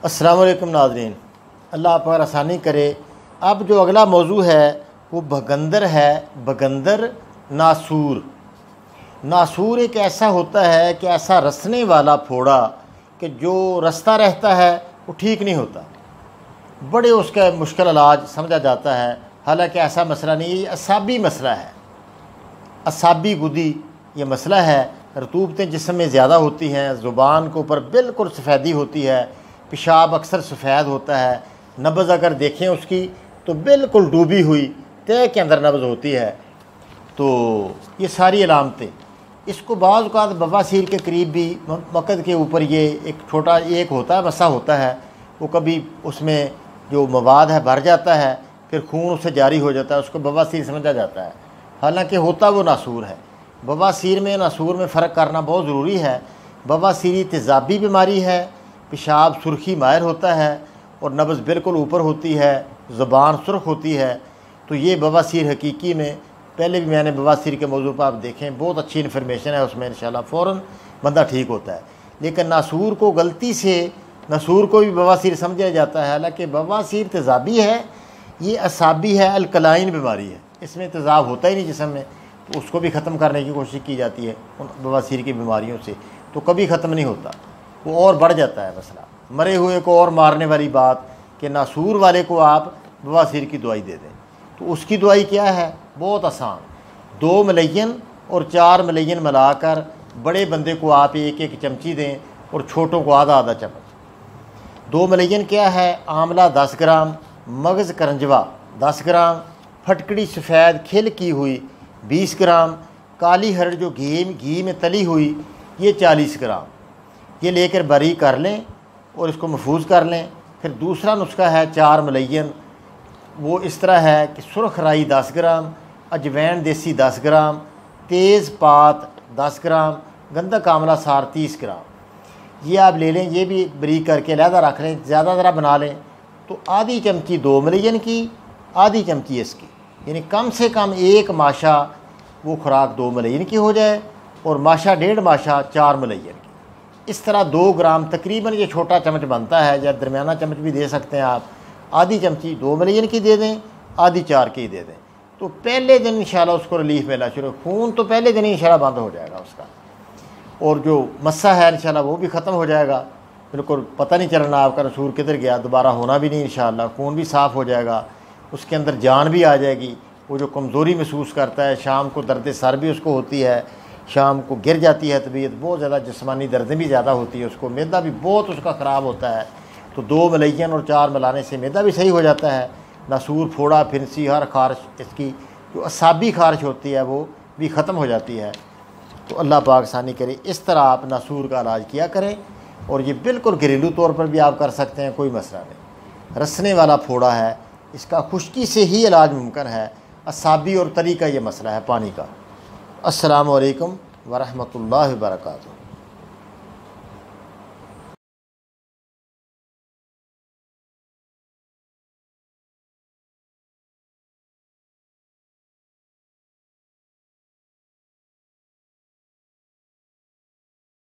السلام علیکم ناظرین، اللہ آپ پر آسانی کرے۔ اب جو اگلا موضوع ہے وہ بھگندر ہے۔ بھگندر ناسور۔ ناسور ایک ایسا ہوتا ہے کہ ایسا رسنے والا پھوڑا کہ جو رستا رہتا ہے وہ ٹھیک نہیں ہوتا، بڑے اس کا مشکل علاج سمجھا جاتا ہے، حالانکہ ایسا مسئلہ نہیں، یہ اعصابی مسئلہ ہے، اعصابی گدی یہ مسئلہ ہے۔ رطوبتیں جسم میں زیادہ ہوتی ہیں، زبان کے اوپر بالکل سفیدی ہوتی ہے، پیشاب اکثر سفید ہوتا ہے، نبض اگر دیکھیں اس کی تو بالکل ڈوبی ہوئی تہہ کے اندر نبض ہوتی ہے۔ تو یہ ساری علامتیں اس کو بعض اوقات بواسیر کے قریب بھی مقد کے اوپر یہ ایک چھوٹا ایک ہوتا ہے، مسا ہوتا ہے، وہ کبھی اس میں جو مواد ہے بھر جاتا ہے، پھر خون اس سے جاری ہو جاتا ہے، اس کو بواسیر سمجھا جاتا ہے، حالانکہ ہوتا وہ ناسور ہے۔ بواسیر میں ناسور میں فرق کرنا بہت ضروری ہے۔ بواسیری تیزابی بیماری ہے، پیشاب سرخی مائر ہوتا ہے اور نبض بالکل اوپر ہوتی ہے، زبان سرخ ہوتی ہے، تو یہ بواسیر حقیقی میں پہلے بھی میں نے بواسیر کے موضوع پر آپ دیکھیں، بہت اچھی انفارمیشن ہے اس میں، انشاءاللہ فوراً بندہ ٹھیک ہوتا ہے۔ لیکن ناسور کو غلطی سے ناسور کو بھی بواسیر سمجھا جاتا ہے، حالانکہ بواسیر تیزابی ہے، یہ اعصابی ہے، الکلائن بیماری ہے، اس میں تیزاب ہوتا ہی نہیں جسم میں، تو اس کو بھی ختم کرنے کی کوشش کی جاتی ہے ان بواسیر کی بیماریوں سے، تو کبھی ختم نہیں ہوتا، وہ اور بڑھ جاتا ہے مسئلہ۔ مرے ہوئے کو اور مارنے والی بات کہ ناسور والے کو آپ بواسیر کی دوائی دے دیں، تو اس کی دوائی کیا ہے؟ بہت آسان، 2 ملین اور 4 ملین ملا کر بڑے بندے کو آپ ایک ایک چمچی دیں اور چھوٹوں کو آدھا آدھا چمچ۔ 2 ملین کیا ہے؟ آملہ 10 گرام، مغز کرنجوا 10 گرام، پھٹکڑی سفید کھل کی ہوئی 20 گرام، کالی ہرڑ جو گھی میں تلی ہوئی یہ 40 گرام، یہ لے کر بری کر لیں اور اس کو محفوظ کر لیں۔ پھر دوسرا نسخہ ہے 4 ملین، وہ اس طرح ہے کہ سرخ رائی 10 گرام، اجوین دیسی 10 گرام، تیز پات 10 گرام، گندک آملہ سار 30 گرام، یہ آپ لے لیں، یہ بھی بریک کر کے علیحدہ رکھ لیں، زیادہ ذرا بنا لیں، تو آدھی چمچی 2 ملین کی، آدھی چمچی اس کی، یعنی کم سے کم ایک ماشا وہ خوراک 2 ملین کی ہو جائے اور ماشا 1.5 ماشا 4 ملین کی۔ اس طرح 2 گرام تقریباً یہ چھوٹا چمچ بنتا ہے، یا درمیانہ چمچ بھی دے سکتے ہیں آپ، آدھی چمچی 2 ملین کی دے دیں، آدھی 4 کی دے دیں، تو پہلے دن انشاءاللہ اس کو ریلیف ملنا شروع، خون تو پہلے دن ہی انشاءاللہ بند ہو جائے گا اس کا، اور جو مسا ہے انشاءاللہ وہ بھی ختم ہو جائے گا، بالکل پتہ نہیں چلنا آپ کا نسور کدھر گیا، دوبارہ ہونا بھی نہیں انشاءاللہ، خون بھی صاف ہو جائے گا، اس کے اندر جان بھی آ جائے گی۔ وہ جو کمزوری محسوس کرتا ہے، شام کو درد سر بھی اس کو ہوتی ہے، شام کو گر جاتی ہے طبیعت، بہت زیادہ جسمانی دردیں بھی زیادہ ہوتی ہے اس کو، معدہ بھی بہت اس کا خراب ہوتا ہے، تو 2 ملین اور 4 ملانے سے معدہ بھی صحیح ہو جاتا ہے۔ ناسور پھوڑا پھنسی ہر خارش اس کی جو اعصابی خارش ہوتی ہے وہ بھی ختم ہو جاتی ہے۔ تو اللہ پاک آسانی کرے، اس طرح آپ ناسور کا علاج کیا کریں، اور یہ بالکل گھریلو طور پر بھی آپ کر سکتے ہیں، کوئی مسئلہ نہیں۔ رسنے والا پھوڑا ہے، اس کا خشکی سے ہی علاج ممکن ہے، اعصابی اور تلی کا یہ مسئلہ ہے پانی کا۔ السلام علیکم ورحمۃ اللہ وبرکاتہ۔